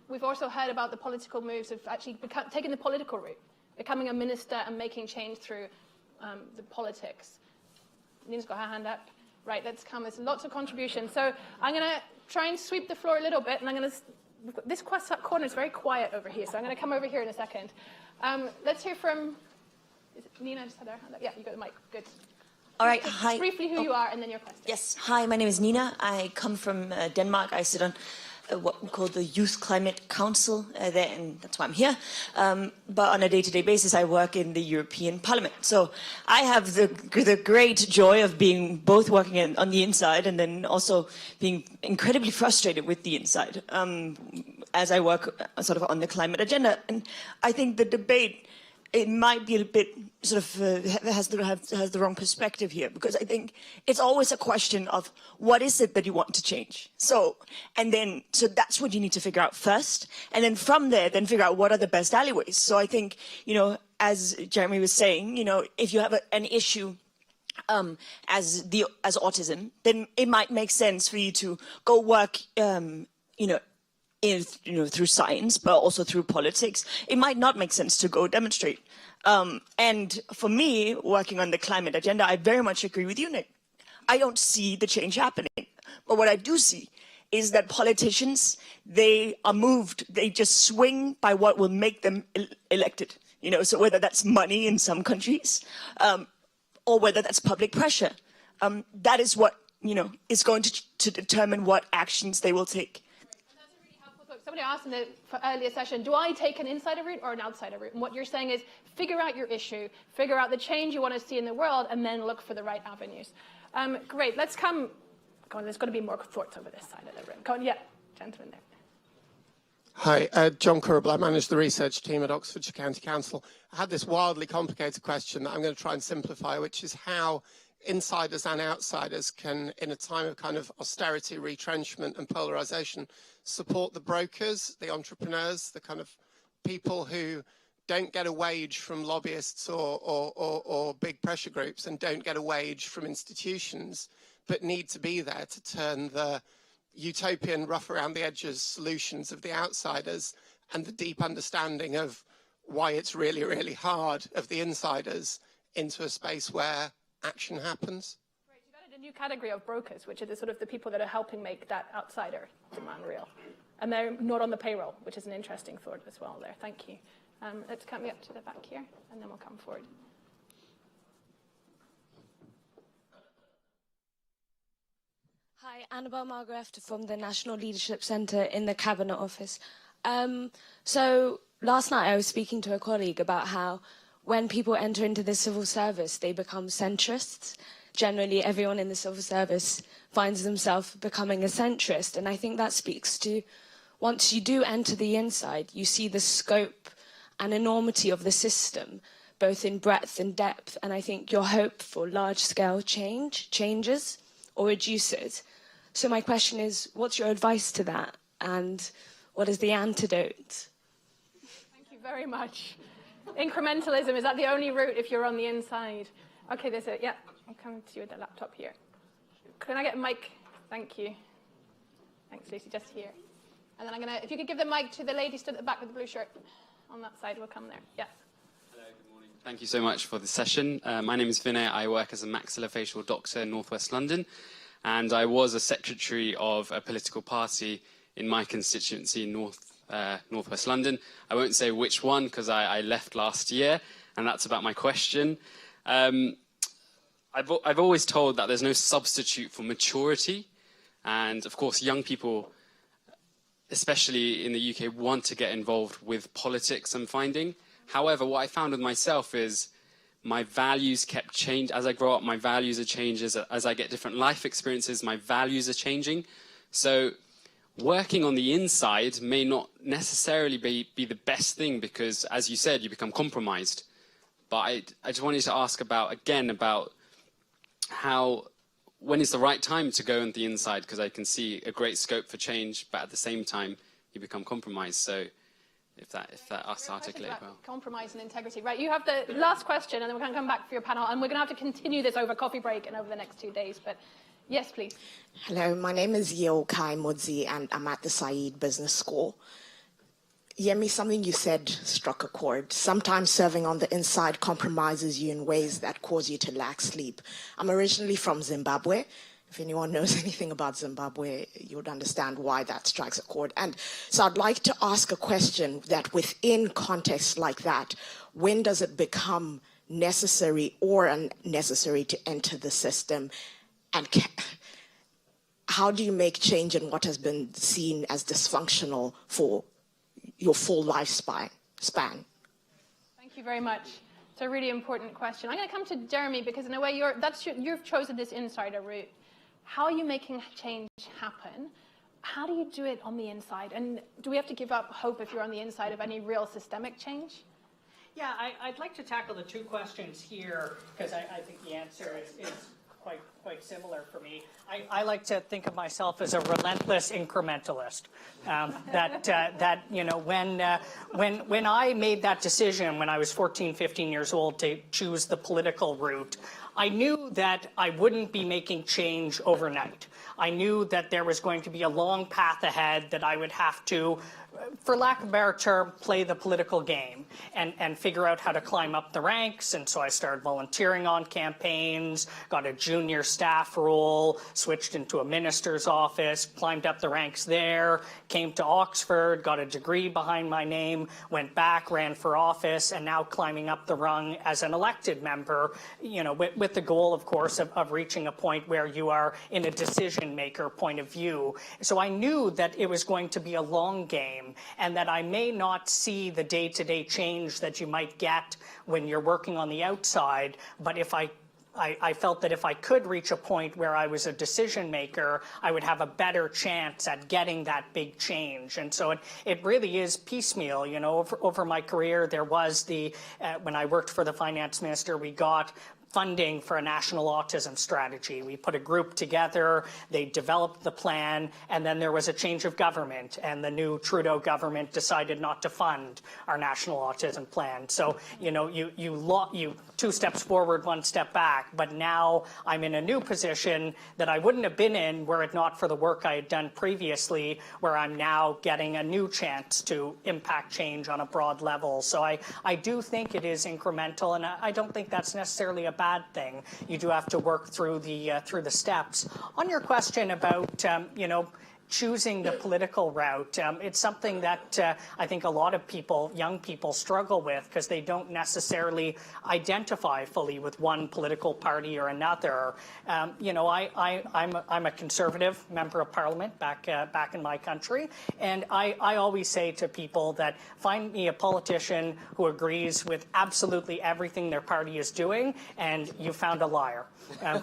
S1: We've also heard about the political moves of actually taking the political route, becoming a minister and making change through the politics. Nina's got her hand up. Right, let's come. There's lots of contributions. So I'm going to try and sweep the floor a little bit, and I'm going to... This corner is very quiet over here, so I'm going to come over here in a second. Let's hear from... Is it Nina just had her hand up? Yeah, you got the mic. Good.
S10: All right,
S1: just
S10: hi.
S1: Briefly who you are, and then your question.
S10: Yes, hi, my name is Nina. I come from Denmark. I sit on what we call the Youth Climate Council there, and that's why I'm here. But on a day-to-day basis, I work in the European Parliament. So I have the great joy of being both working on the inside and then also being incredibly frustrated with the inside as I work sort of on the climate agenda. And I think the debate, it might be a bit sort of has the wrong perspective here, because I think it's always a question of what is it that you want to change. So that's what you need to figure out first, and then from there, then figure out what are the best alleyways. So I think, as Jeremy was saying, if you have an issue as autism, then it might make sense for you to go work, through science, but also through politics. It might not make sense to go demonstrate. And for me, working on the climate agenda, I very much agree with you, Nick. I don't see the change happening. But what I do see is that politicians, they are moved. They just swing by what will make them elected. So whether that's money in some countries, or whether that's public pressure, that is what, is going to determine what actions they will take.
S1: Somebody asked in the earlier session, do I take an insider route or an outsider route? And what you're saying is figure out your issue, figure out the change you want to see in the world, and then look for the right avenues. Great, let's come. Go on, there's got to be more thoughts over this side of the room. Go on, yeah, gentleman there.
S11: Hi, John Currable. I manage the research team at Oxfordshire County Council. I had this wildly complicated question that I'm going to try and simplify, which is how insiders and outsiders can, in a time of kind of austerity, retrenchment and polarization, support the brokers, the entrepreneurs, the kind of people who don't get a wage from lobbyists or big pressure groups and don't get a wage from institutions, but need to be there to turn the utopian, rough around the edges solutions of the outsiders and the deep understanding of why it's really, really hard of the insiders into a space where action happens.
S1: Right, you've added a new category of brokers, which are the people that are helping make that outsider demand real. And they're not on the payroll, which is an interesting thought as well there. Thank you. Let's come up to the back here, and then we'll come forward.
S12: Hi, Annabelle Margreft from the National Leadership Centre in the Cabinet Office. So last night I was speaking to a colleague about how when people enter into the civil service, they become centrists. Generally, everyone in the civil service finds themselves becoming a centrist. And I think that speaks to, once you do enter the inside, you see the scope and enormity of the system, both in breadth and depth. And I think your hope for large-scale changes or reduces. So my question is, what's your advice to that? And what is the antidote?
S1: Thank you very much. Incrementalism, is that the only route if you're on the inside? Okay, there's a, yeah, I'll come to you with the laptop here. Can I get a mic? Thank you. Thanks, Lucy, just here. And then I'm going to, if you could give the mic to the lady stood at the back with the blue shirt on that side, we'll come there. Yeah.
S13: Hello. Thank you so much for the session. My name is Vinay. I work as a maxillofacial doctor in Northwest London, and I was a secretary of a political party in my constituency in Northwest London. I won't say which one because I left last year, and that's about my question. I've always told that there's no substitute for maturity, and of course young people, especially in the UK, want to get involved with politics, I'm finding. However, what I found with myself is my values kept changing. As I grow up, my values are changing. As I get different life experiences, my values are changing. So working on the inside may not necessarily be the best thing because, as you said, you become compromised. But I just wanted to ask about how, when is the right time to go on the inside? Because I can see a great scope for change, but at the same time, you become compromised. So if that articulated well.
S1: Compromise and integrity. Right, you have the last question, and then we're going to come back for your panel, and we're going to have to continue this over coffee break and over the next 2 days. But yes, please.
S14: Hello, my name is Yoke Mudzi, and I'm at the Said Business School. Yemi, something you said struck a chord. Sometimes serving on the inside compromises you in ways that cause you to lack sleep. I'm originally from Zimbabwe. If anyone knows anything about Zimbabwe, you would understand why that strikes a chord. And so I'd like to ask a question that within contexts like that, when does it become necessary or unnecessary to enter the system? And how do you make change in what has been seen as dysfunctional for your full lifespan?
S1: Thank you very much. It's a really important question. I'm going to come to Jeremy because in a way you've chosen this insider route. How are you making change happen? How do you do it on the inside? And do we have to give up hope if you're on the inside of any real systemic change?
S3: Yeah, I'd like to tackle the two questions here because I think the answer is quite similar for me. I like to think of myself as a relentless incrementalist. That you know, when I made that decision when I was 14, 15 years old to choose the political route, I knew that I wouldn't be making change overnight. I knew that there was going to be a long path ahead that I would have to, for lack of a better term, play the political game and figure out how to climb up the ranks. And so I started volunteering on campaigns, got a junior staff role, switched into a minister's office, climbed up the ranks there, came to Oxford, got a degree behind my name, went back, ran for office, and now climbing up the rung as an elected member, you know, with the goal, of course, of reaching a point where you are in a decision-maker point of view. So I knew that it was going to be a long game and that I may not see the day-to-day change that you might get when you're working on the outside, but if I felt that if I could reach a point where I was a decision maker, I would have a better chance at getting that big change. And so it really is piecemeal. You know, over my career, there was when I worked for the finance minister, we got funding for a national autism strategy. We put a group together, they developed the plan, and then there was a change of government, and the new Trudeau government decided not to fund our national autism plan. So, you know, you 2 steps forward, 1 step back, but now I'm in a new position that I wouldn't have been in were it not for the work I had done previously, where I'm now getting a new chance to impact change on a broad level. So I do think it is incremental, and I don't think that's necessarily a bad thing. You do have to work through the steps. On your question about you know, choosing the political route, it's something that I think a lot of people, young people, struggle with because they don't necessarily identify fully with one political party or another. You know, I'm a conservative member of Parliament back in my country, and I always say to people that find me a politician who agrees with absolutely everything their party is doing, and you found a liar,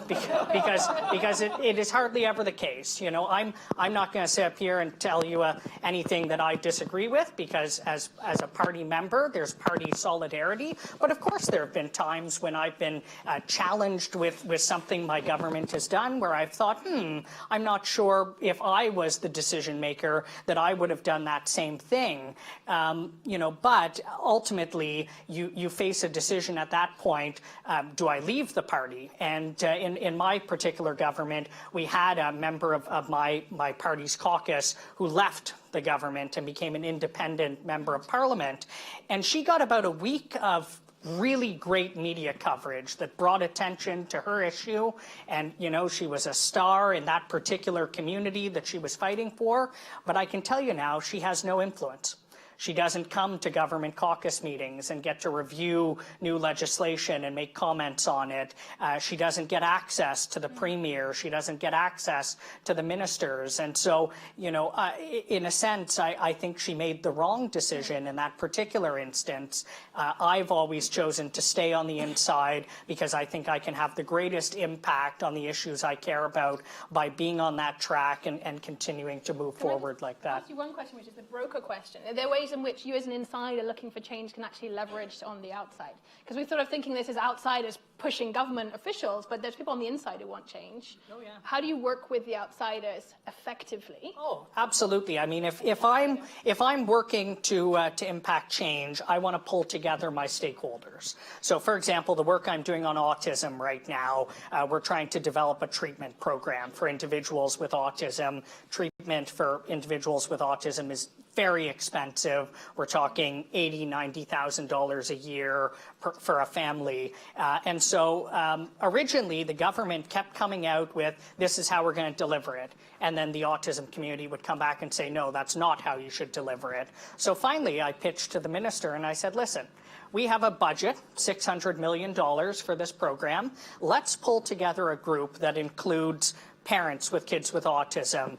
S3: because it is hardly ever the case. You know, I'm not going to sit up here and tell you anything that I disagree with, because as a party member, there's party solidarity. But of course, there have been times when I've been challenged with something my government has done where I've thought, I'm not sure if I was the decision maker that I would have done that same thing. You know, but ultimately, you face a decision at that point. Do I leave the party? And in my particular government, we had a member of my party's caucus who left the government and became an independent member of Parliament. And she got about a week of really great media coverage that brought attention to her issue. And, you know, she was a star in that particular community that she was fighting for. But I can tell you now, she has no influence. She doesn't come to government caucus meetings and get to review new legislation and make comments on it. She doesn't get access to the premier. She doesn't get access to the ministers. And so, you know, in a sense, I think she made the wrong decision in that particular instance. I've always chosen to stay on the inside because I think I can have the greatest impact on the issues I care about by being on that track and continuing to move forward like that.
S1: I'll ask you one question, which is the broker question. Are there ways in which you as an insider looking for change can actually leverage on the outside? Because we're sort of thinking this as outsiders pushing government officials, but there's people on the inside who want change.
S3: Oh, yeah.
S1: How do you work with the outsiders effectively?
S3: Oh, absolutely. I mean, if I'm working to impact change, I want to pull together my stakeholders. So, for example, the work I'm doing on autism right now, we're trying to develop a treatment program for individuals with autism. Treatment for individuals with autism is very expensive. We're talking $80,000, $90,000 a year for a family. And so originally the government kept coming out with, this is how we're going to deliver it. And then the autism community would come back and say, no, that's not how you should deliver it. So finally I pitched to the minister and I said, listen, we have a budget, $600 million for this program. Let's pull together a group that includes parents with kids with autism,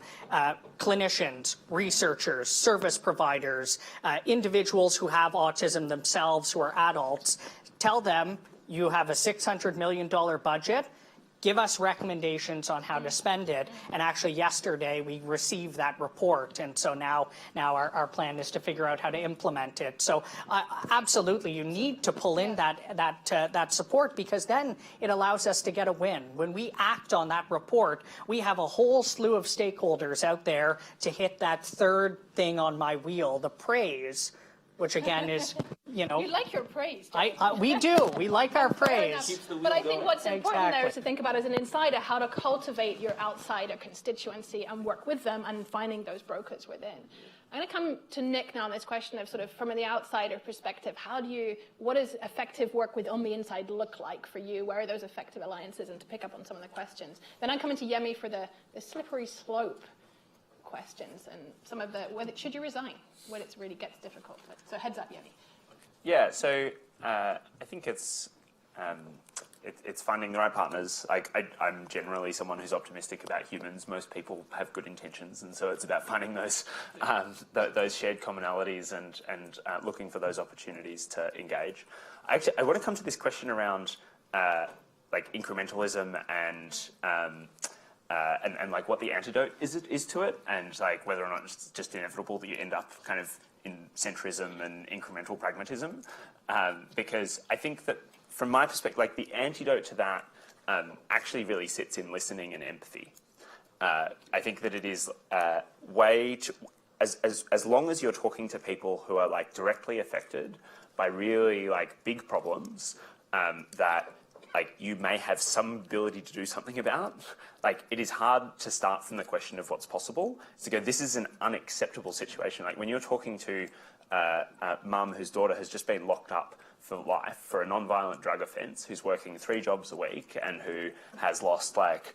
S3: clinicians, researchers, service providers, individuals who have autism themselves who are adults. Tell them you have a $600 million budget. Give us recommendations on how to spend it. And actually yesterday we received that report. And so now our plan is to figure out how to implement it. So absolutely, you need to pull in that support because then it allows us to get a win. When we act on that report, we have a whole slew of stakeholders out there to hit that third thing on my wheel, the praise, which again is, you know.
S1: You like your praise.
S3: We do. We like our praise.
S1: But I think what's important there is to think about as an insider how to cultivate your outsider constituency and work with them and finding those brokers within. I'm going to come to Nick now on this question of sort of from the outsider perspective. What does effective work with on the inside look like for you? Where are those effective alliances? And to pick up on some of the questions. Then I'm coming to Yemi for the slippery slope questions and some of the, should you resign when it really gets difficult? So heads up, Yemi.
S2: Yeah, so I think it's finding the right partners. I'm generally someone who's optimistic about humans. Most people have good intentions, and so it's about finding those shared commonalities and looking for those opportunities to engage. I want to come to this question around like incrementalism and like what the antidote is to it, and like whether or not it's just inevitable that you end up kind of in centrism and incremental pragmatism, because I think that from my perspective, like the antidote to that actually really sits in listening and empathy. I think that it is as long as you're talking to people who are like directly affected by really like big problems that like you may have some ability to do something about, like it is hard to start from the question of what's possible. So go, this is an unacceptable situation. Like when you're talking to mum whose daughter has just been locked up for life for a non-violent drug offence, who's working 3 jobs a week and who has lost like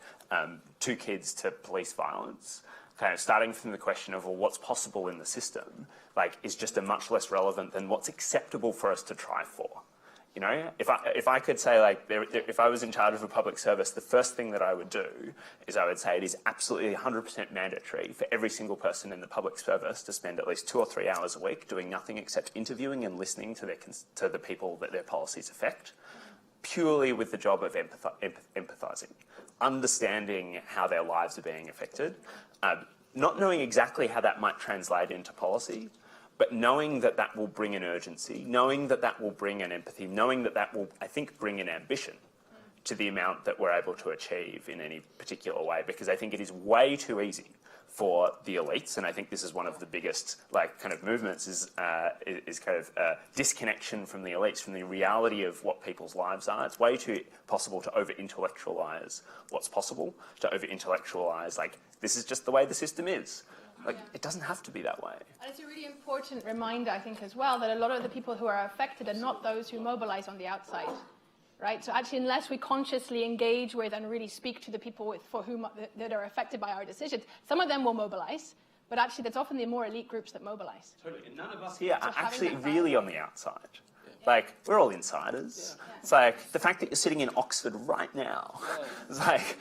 S2: 2 kids to police violence, kind of starting from the question of, well, what's possible in the system, like is just a much less relevant than what's acceptable for us to try for. You know, if I could say, like, if I was in charge of a public service, the first thing that I would do is I would say it is absolutely 100% mandatory for every single person in the public service to spend at least 2 or 3 hours a week doing nothing except interviewing and listening to the people that their policies affect, purely with the job of empathising, understanding how their lives are being affected, not knowing exactly how that might translate into policy, but knowing that that will bring an urgency, knowing that that will bring an empathy, knowing that that will, I think, bring an ambition to the amount that we're able to achieve in any particular way. Because I think it is way too easy for the elites, and I think this is one of the biggest like kind of movements is kind of disconnection from the elites, from the reality of what people's lives are. It's way too possible to over-intellectualise what's possible, to over-intellectualise like this is just the way the system is. Like, it doesn't have to be that way.
S1: And it's a really important reminder, I think, as well, that a lot of the people who are affected are not those who mobilize on the outside, right? So actually, unless we consciously engage with and really speak to the people for whom that are affected by our decisions, some of them will mobilize, but actually, that's often the more elite groups that mobilize.
S2: Totally, and none of us here are actually really on the outside. Like, we're all insiders. Yeah. It's like, the fact that you're sitting in Oxford right now, it's like,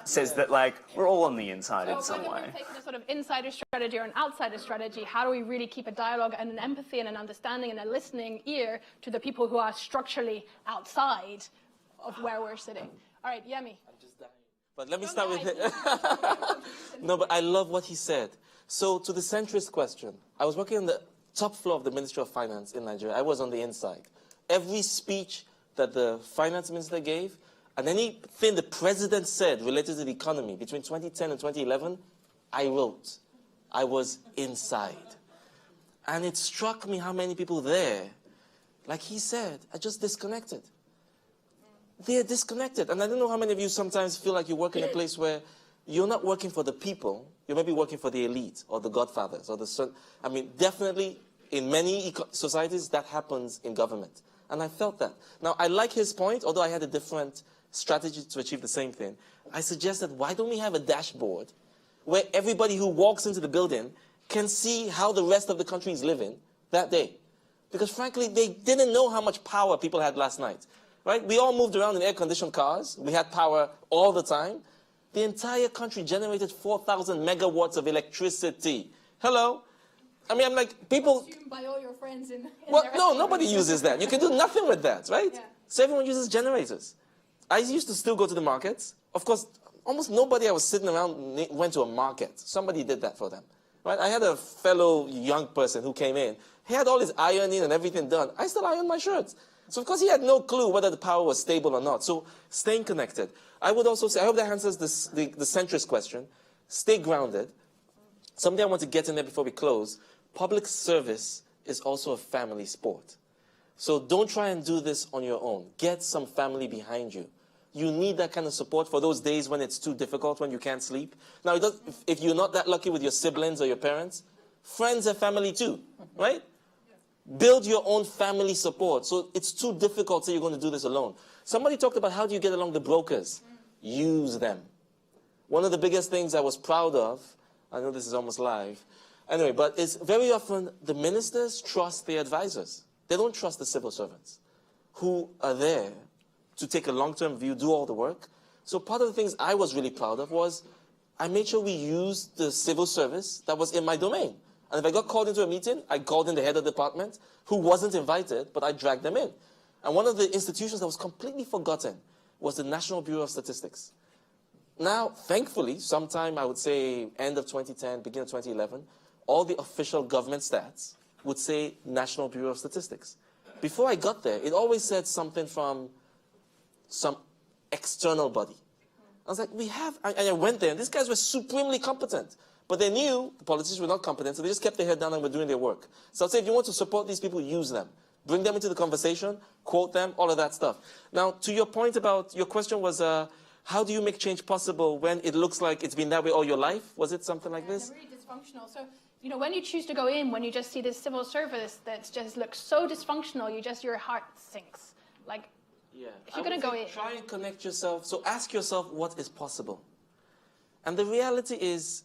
S2: says that, like, we're all on the inside in some way.
S1: Whether we're taking a sort of insider strategy or an outsider strategy, how do we really keep a dialogue and an empathy and an understanding and a listening ear to the people who are structurally outside of where we're sitting? All right, Yemi.
S4: I'm just dying. But let me start with it. No, but I love what he said. So, to the centrist question, I was working on the top floor of the Ministry of Finance in Nigeria. I was on the inside. Every speech that the finance minister gave, and anything the president said related to the economy between 2010 and 2011, I wrote. I was inside. And it struck me how many people there, like he said, are just disconnected. They're disconnected. And I don't know how many of you sometimes feel like you work in a place where you're not working for the people, you're maybe working for the elite or the godfathers or the son. I mean, definitely in many societies that happens in government. And I felt that. Now, I like his point, although I had a different strategy to achieve the same thing. I suggested, why don't we have a dashboard where everybody who walks into the building can see how the rest of the country is living that day? Because frankly, they didn't know how much power people had last night. Right? We all moved around in air-conditioned cars. We had power all the time. The entire country generated 4,000 megawatts of electricity. Hello? I mean, I'm like, people...
S1: By all your friends in
S4: well, no, nobody uses that. You can do nothing with that, right? Yeah. So everyone uses generators. I used to still go to the markets. Of course, almost nobody I was sitting around went to a market. Somebody did that for them. Right? I had a fellow young person who came in. He had all his ironing and everything done. I still iron my shirts. So of course he had no clue whether the power was stable or not. So staying connected. I would also say, I hope that answers the centrist question. Stay grounded. Something I want to get in there before we close. Public service is also a family sport. So don't try and do this on your own. Get some family behind you. You need that kind of support for those days when it's too difficult, when you can't sleep. Now, if you're not that lucky with your siblings or your parents, friends are family too, right? Build your own family support. So it's too difficult, so you're going to do this alone. Somebody talked about how do you get along the brokers. Use them. One of the biggest things I was proud of, I know this is almost live, anyway, but it's very often the ministers trust their advisors. They don't trust the civil servants who are there to take a long-term view, do all the work. So part of the things I was really proud of was I made sure we used the civil service that was in my domain. And if I got called into a meeting, I called in the head of the department who wasn't invited, but I dragged them in. And one of the institutions that was completely forgotten was the National Bureau of Statistics. Now, thankfully, sometime I would say end of 2010, beginning of 2011, all the official government stats would say National Bureau of Statistics. Before I got there, it always said something from some external body. I was like, and I went there, and these guys were supremely competent. But they knew the politicians were not competent, so they just kept their head down and were doing their work. So I'd say if you want to support these people, use them. Bring them into the conversation, quote them, all of that stuff. Now, to your point about, your question was, how do you make change possible when it looks like it's been that way all your life? Was it something like this?
S1: They're really dysfunctional. So, you know, when you choose to go in, when you just see this civil service that just looks so dysfunctional, your heart sinks. Like,
S4: yeah.
S1: if you're going to go in.
S4: Try and connect yourself. So ask yourself what is possible. And the reality is,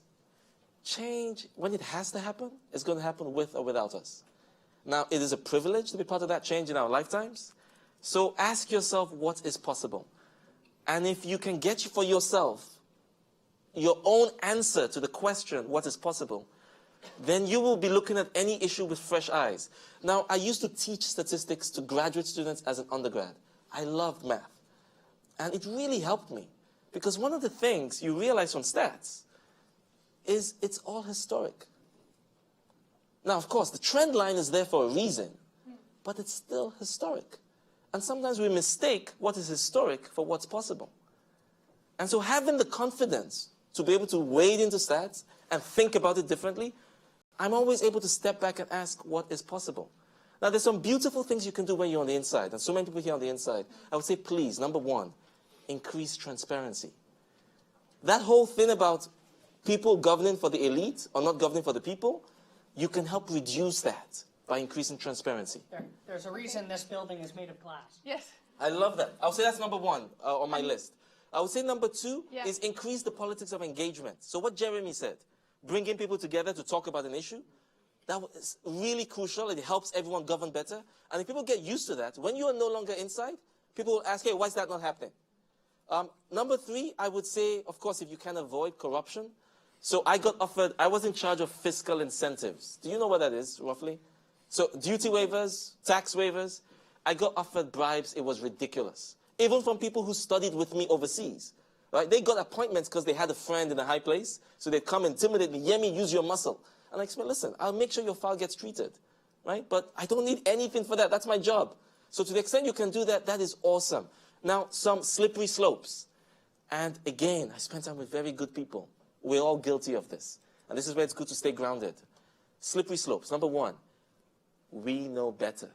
S4: change, when it has to happen, is going to happen with or without us. Now, it is a privilege to be part of that change in our lifetimes. So ask yourself what is possible. And if you can get for yourself your own answer to the question, what is possible, then you will be looking at any issue with fresh eyes. Now, I used to teach statistics to graduate students as an undergrad. I loved math. And it really helped me. Because one of the things you realize from stats is it's all historic. Now, of course, the trend line is there for a reason, but it's still historic. And sometimes we mistake what is historic for what's possible. And so having the confidence to be able to wade into stats and think about it differently, I'm always able to step back and ask what is possible. Now, there's some beautiful things you can do when you're on the inside, and so many people here on the inside. I would say, please, number one, increase transparency. That whole thing about people governing for the elite or not governing for the people, you can help reduce that by increasing transparency.
S3: There's a reason this building is made of glass.
S1: Yes.
S4: I love that. I'll say that's number one on my list. I would say number two
S1: Yeah.
S4: is increase the politics of engagement. So what Jeremy said, bringing people together to talk about an issue, that was really crucial. It helps everyone govern better. And if people get used to that, when you are no longer inside, people will ask, hey, why is that not happening? Number three, I would say, of course, if you can avoid corruption. So I got offered, I was in charge of fiscal incentives. Do you know what that is, roughly? So duty waivers, tax waivers. I got offered bribes. It was ridiculous. Even from people who studied with me overseas. Right? They got appointments because they had a friend in a high place. So they'd come intimidate me. Yemi, use your muscle. And I explained, listen, I'll make sure your file gets treated. Right? But I don't need anything for that. That's my job. So to the extent you can do that, that is awesome. Now, some slippery slopes. And again, I spent time with very good people. We're all guilty of this. And this is where it's good to stay grounded. Slippery slopes. Number one, we know better.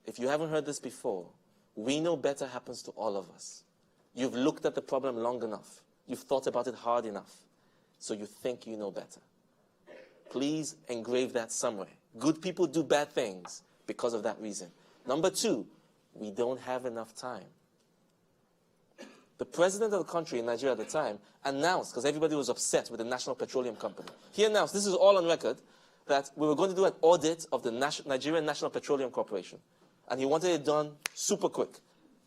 S4: If you haven't heard this before, we know better happens to all of us. You've looked at the problem long enough. You've thought about it hard enough. So you think you know better. Please engrave that somewhere. Good people do bad things because of that reason. Number two, we don't have enough time. The president of the country in Nigeria at the time announced, because everybody was upset with the National Petroleum Company, he announced, this is all on record, that we were going to do an audit of the Nigerian National Petroleum Corporation. And he wanted it done super quick.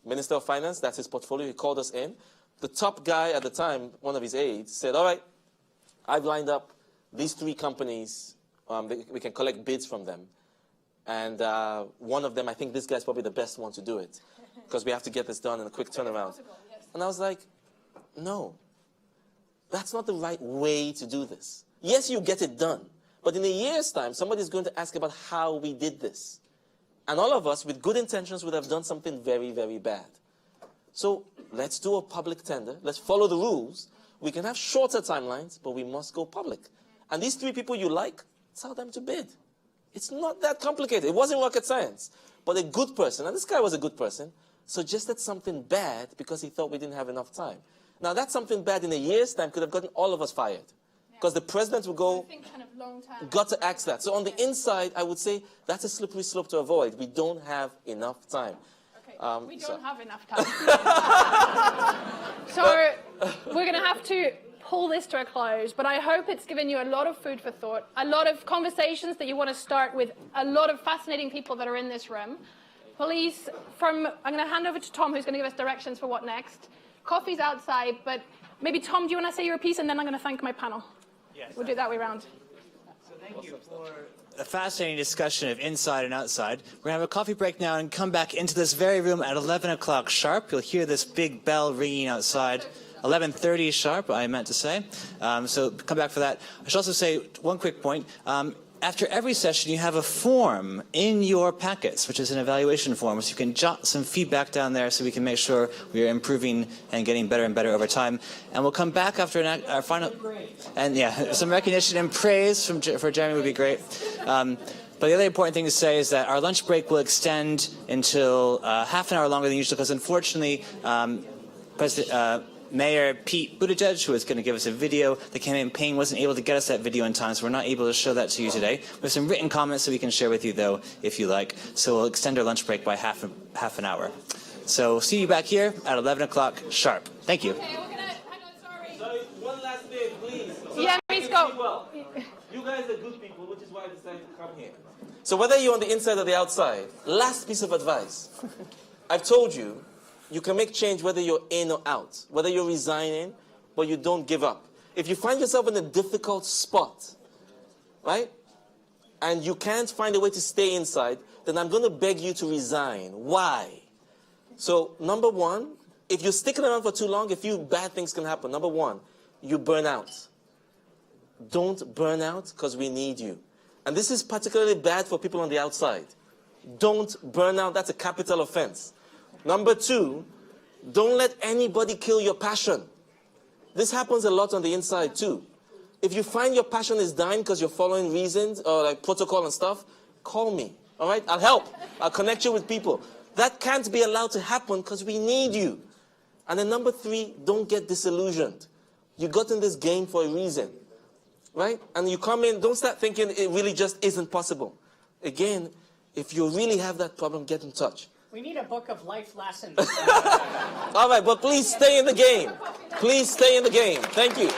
S4: Minister of Finance, that's his portfolio, he called us in. The top guy at the time, one of his aides, said, all right, I've lined up these three companies. We can collect bids from them. And one of them, I think this guy's probably the best one to do it, because we have to get this done in a quick turnaround. And I was like, no, that's not the right way to do this. Yes, you get it done. But in a year's time, somebody's going to ask about how we did this. And all of us, with good intentions, would have done something very, very bad. So let's do a public tender. Let's follow the rules. We can have shorter timelines, but we must go public. And these three people you like, tell them to bid. It's not that complicated. It wasn't rocket science. But a good person, and this guy was a good person, suggested something bad because he thought we didn't have enough time. Now, that something bad in a year's time could have gotten all of us fired. Because the president would go, got to ask that. So on the inside, I would say that's a slippery slope to avoid. We don't have enough time.
S1: Okay, we don't have enough time. So we're going to have to pull this to a close, but I hope it's given you a lot of food for thought, a lot of conversations that you want to start with a lot of fascinating people that are in this room. Please, I'm going to hand over to Tom, who's going to give us directions for what next. Coffee's outside, but maybe, Tom, do you want to say your piece, and then I'm going to thank my panel.
S15: Yes.
S1: We'll do it that way around.
S15: So thank you for a fascinating discussion of inside and outside. We're going to have a coffee break now and come back into this very room at 11 o'clock sharp. You'll hear this big bell ringing outside. 11:30 sharp, I meant to say. So come back for that. I should also say one quick point. After every session, you have a form in your packets, which is an evaluation form, so you can jot some feedback down there so we can make sure we are improving and getting better and better over time. And we'll come back after our final... And yeah, some recognition and praise for Jeremy would be great. But the other important thing to say is that our lunch break will extend until half an hour longer than usual, because unfortunately, Mayor Pete Buttigieg, who is going to give us a video, the campaign wasn't able to get us that video in time, so we're not able to show that to you today. We have some written comments that we can share with you, though, if you like. So we'll extend our lunch break by half an hour. So see you back here at 11 o'clock sharp. Thank you.
S1: Okay, we're going to... Hang on, sorry.
S4: Sorry, one last thing, please.
S1: Yeah, please go.
S4: You guys are good people, which is why I decided to come here. So whether you're on the inside or the outside, last piece of advice. I've told you, you can make change whether you're in or out, whether you're resigning, but you don't give up. If you find yourself in a difficult spot, right, and you can't find a way to stay inside, then I'm going to beg you to resign. Why? So, number one, if you're sticking around for too long, a few bad things can happen. Number one, you burn out. Don't burn out, because we need you. And this is particularly bad for people on the outside. Don't burn out. That's a capital offense. Number two, don't let anybody kill your passion. This happens a lot on the inside too. If you find your passion is dying because you're following reasons or like protocol and stuff, call me, all right? I'll help. I'll connect you with people. That can't be allowed to happen because we need you. And then number 3, don't get disillusioned. You got in this game for a reason, right? And you come in, don't start thinking it really just isn't possible. Again, if you really have that problem, get in touch.
S3: We need a book of life lessons.
S4: All right, but please stay in the game. Please stay in the game. Thank you.